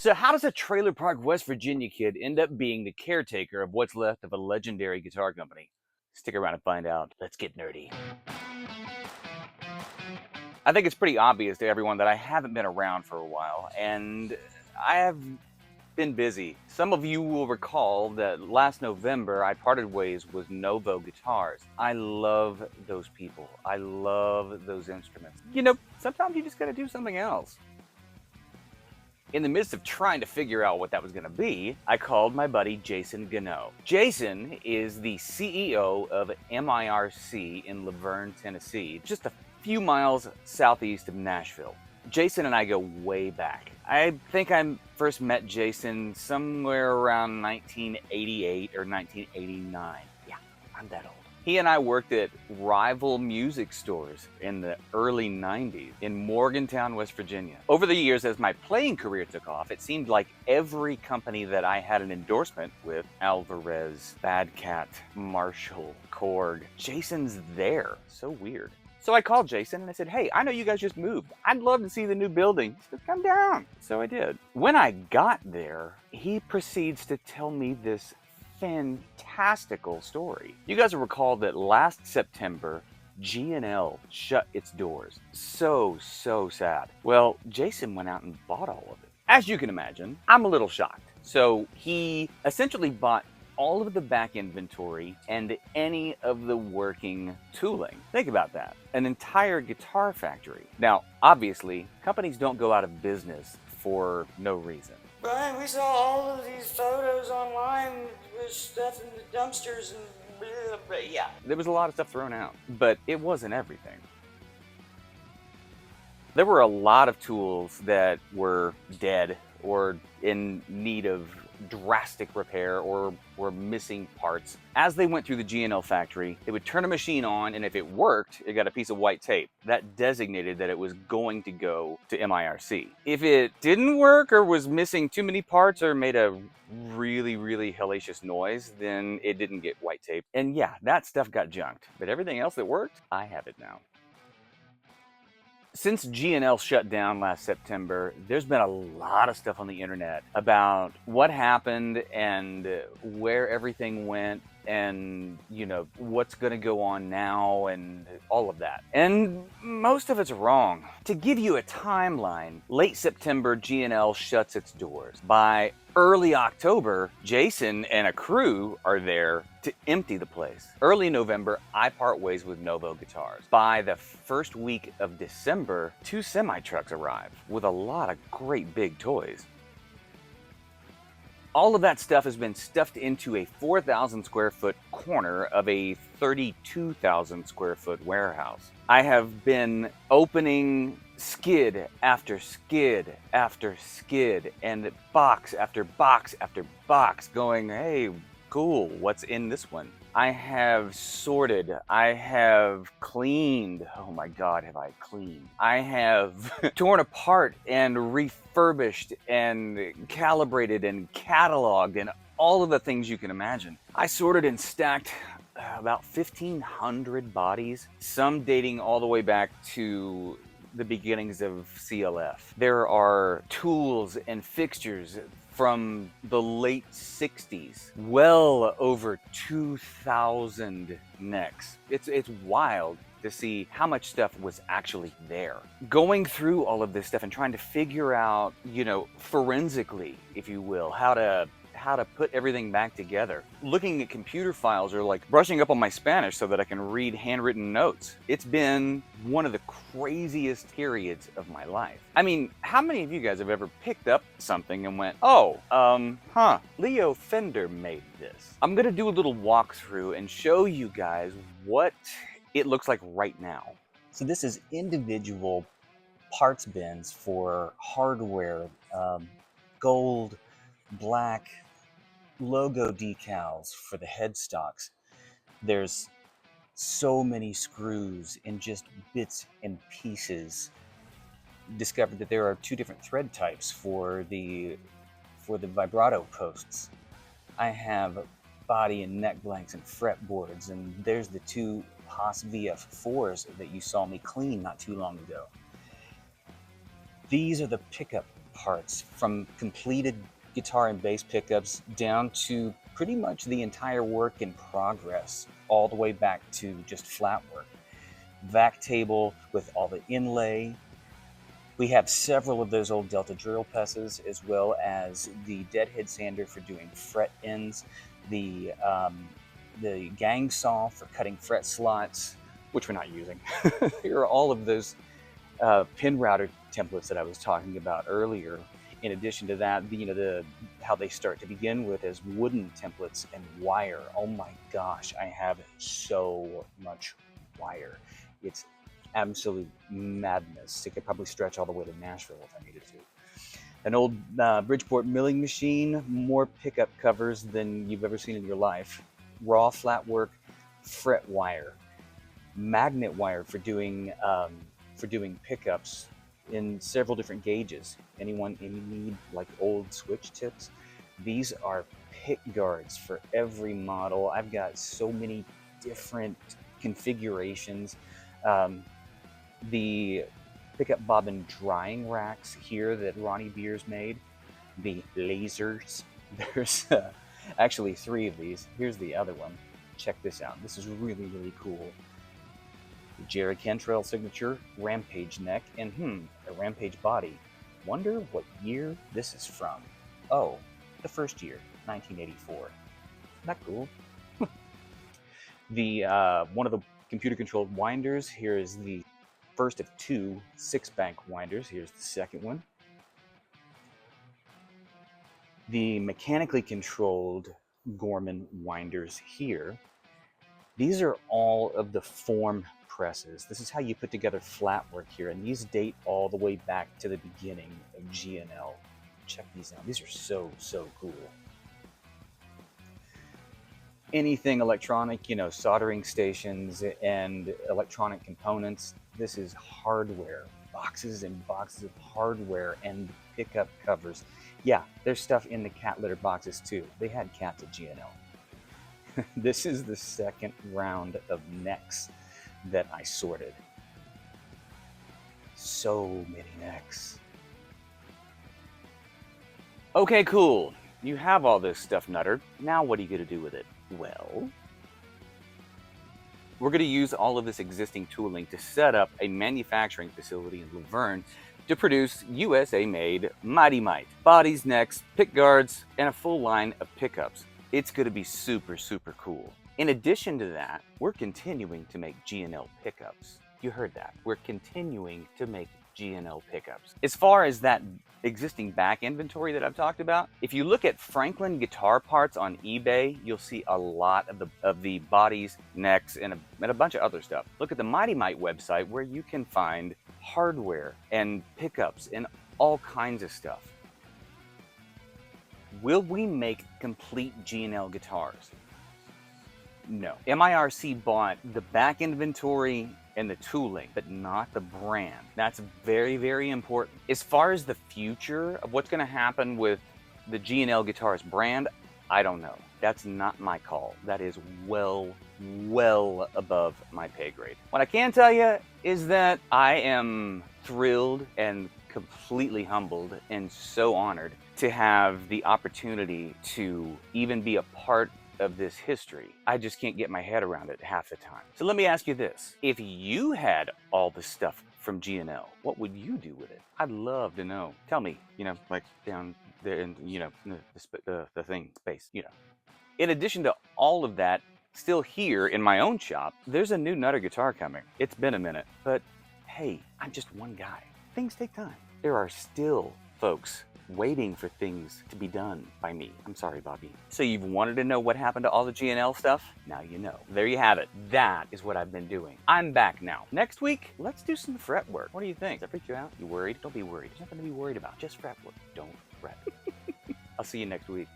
So how does a Trailer Park, West Virginia kid end up being the caretaker of what's left of a legendary guitar company? Stick around and find out. Let's get nerdy. I think it's pretty obvious to everyone that I haven't been around for a while, and I have been busy. Some of you will recall that last November I parted ways with Novo Guitars. I love those people. I love those instruments. You know, sometimes you just gotta do something else. In the midst of trying to figure out what that was going to be, I called my buddy Jason Gano. Jason is the CEO of MIRC in Laverne, Tennessee, just a few miles southeast of Nashville. Jason and I go way back. I think I first met Jason somewhere around 1988 or 1989. Yeah, I'm that old. He and I worked at rival music stores in the early 90s in Morgantown, West Virginia. Over the years, as my playing career took off, it seemed like every company that I had an endorsement with, Alvarez, Bad Cat, Marshall, Korg, Jason's there. So weird. So I called Jason and I said, hey, I know you guys just moved. I'd love to see the new building. He said, come down. So I did. When I got there, he proceeds to tell me this fantastical story. You guys will recall that last September, G&L shut its doors. So sad. Well, Jason went out and bought all of it. As you can imagine, I'm a little shocked. So he essentially bought all of the back inventory and any of the working tooling. Think about that. An entire guitar factory. Now, obviously, companies don't go out of business for no reason. Brian, we saw all of these photos online with stuff in the dumpsters and yeah. There was a lot of stuff thrown out, but it wasn't everything. There were a lot of tools that were dead or in need of drastic repair or were missing parts. As they went through the G&L factory, they would turn a machine on, and if it worked, it got a piece of white tape. That designated that it was going to go to MIRC. If it didn't work or was missing too many parts or made a really hellacious noise, then it didn't get white tape. And yeah, that stuff got junked. But everything else that worked, I have it now. Since G&L shut down last September, there's been a lot of stuff on the internet about what happened and where everything went and, you know, what's going to go on now and all of that. And most of it's wrong. To give you a timeline, late September, G&L shuts its doors. By early October, Jason and a crew are there to empty the place. Early November, I part ways with Novo Guitars. By the first week of December, 2 semi-trucks arrive with a lot of great big toys. All of that stuff has been stuffed into a 4,000 square foot corner of a 32,000 square foot warehouse. I have been opening skid after skid after skid and box after box after box going, hey, cool, what's in this one? I have sorted, I have cleaned, oh my God, have I cleaned? I have torn apart and refurbished and calibrated and cataloged and all of the things you can imagine. I sorted and stacked about 1,500 bodies, some dating all the way back to the beginnings of CLF. There are tools and fixtures from the late 60s, well over 2,000 necks. It's wild to see how much stuff was actually there. Going through all of this stuff and trying to figure out, you know, forensically, if you will, how to put everything back together. Looking at computer files or like brushing up on my Spanish so that I can read handwritten notes. It's been one of the craziest periods of my life. I mean, how many of you guys have ever picked up something and went, oh, Leo Fender made this? I'm gonna do a little walkthrough and show you guys what it looks like right now. So this is individual parts bins for hardware, gold, black, logo decals for the headstocks. There's so many screws and just bits and pieces. Discovered that there are 2 different thread types for the vibrato posts. I have body and neck blanks and fretboards, and there's the 2 Haas VF4s that you saw me clean not too long ago. These are the pickup parts, from completed guitar and bass pickups down to pretty much the entire work in progress, all the way back to just flat work. Vac table with all the inlay. We have several of those old Delta drill presses, as well as the deadhead sander for doing fret ends, the gang saw for cutting fret slots, which we're not using. Here are all of those pin router templates that I was talking about earlier. In addition to that, how they start to begin with as wooden templates and wire. Oh my gosh, I have so much wire. It's absolute madness. It could probably stretch all the way to Nashville if I needed to. An old Bridgeport milling machine, more pickup covers than you've ever seen in your life. Raw flat work, fret wire, magnet wire for doing pickups in several different gauges. Anyone need like old switch tips? These are pick guards for every model. I've got so many different configurations. The pickup bobbin drying racks here that Ronnie Beers made, the lasers. There's actually 3 of these. Here's the other one. Check this out. This is really, really cool. The Jerry Cantrell signature, Rampage neck, and a Rampage body. Wonder what year this is from. Oh, the first year, 1984. Isn't that cool? The one of the computer-controlled winders. Here is the first of 2 6-bank winders. Here's the second one. The mechanically controlled Gorman winders here. These are all of the form presses. This is how you put together flat work here, and these date all the way back to the beginning of G&L. Check these out. These are so, so cool. Anything electronic, soldering stations and electronic components. This is hardware, boxes and boxes of hardware and pickup covers. Yeah, there's stuff in the cat litter boxes too. They had cats at G&L. This is the second round of necks that I sorted. So many necks. Okay, cool. You have all this stuff, Nutter. Now what are you going to do with it? Well, we're going to use all of this existing tooling to set up a manufacturing facility in Laverne to produce USA-made Mighty Mite. Bodies, necks, pick guards, and a full line of pickups. It's going to be super, super cool. In addition to that, we're continuing to make G&L pickups. You heard that. We're continuing to make G&L pickups. As far as that existing back inventory that I've talked about, if you look at Franklin guitar parts on eBay, you'll see a lot of the bodies, necks, and a bunch of other stuff. Look at the Mighty Mite website where you can find hardware and pickups and all kinds of stuff. Will we make complete G&L guitars? No. MIRC bought the back inventory and the tooling, but not the brand. That's very, very important. As far as the future of what's going to happen with the G&L Guitars brand, I don't know. That's not my call. That is well above my pay grade. What I can tell you is that I am thrilled and completely humbled and so honored to have the opportunity to even be a part of this history. I just can't get my head around it half the time. So let me ask you this. If you had all the stuff from G&L, what would you do with it? I'd love to know. Tell me, like down there in, the thing, space, In addition to all of that, still here in my own shop, there's a new Nutter guitar coming. It's been a minute, but hey, I'm just one guy. Things take time. There are still folks waiting for things to be done by me. I'm sorry, Bobby. So you've wanted to know what happened to all the G&L stuff? Now you know. There you have it. That is what I've been doing. I'm back now. Next week, let's do some fret work. What do you think? Does that freak you out? You worried? Don't be worried. There's nothing to be worried about. Just fret work. Don't fret. I'll see you next week.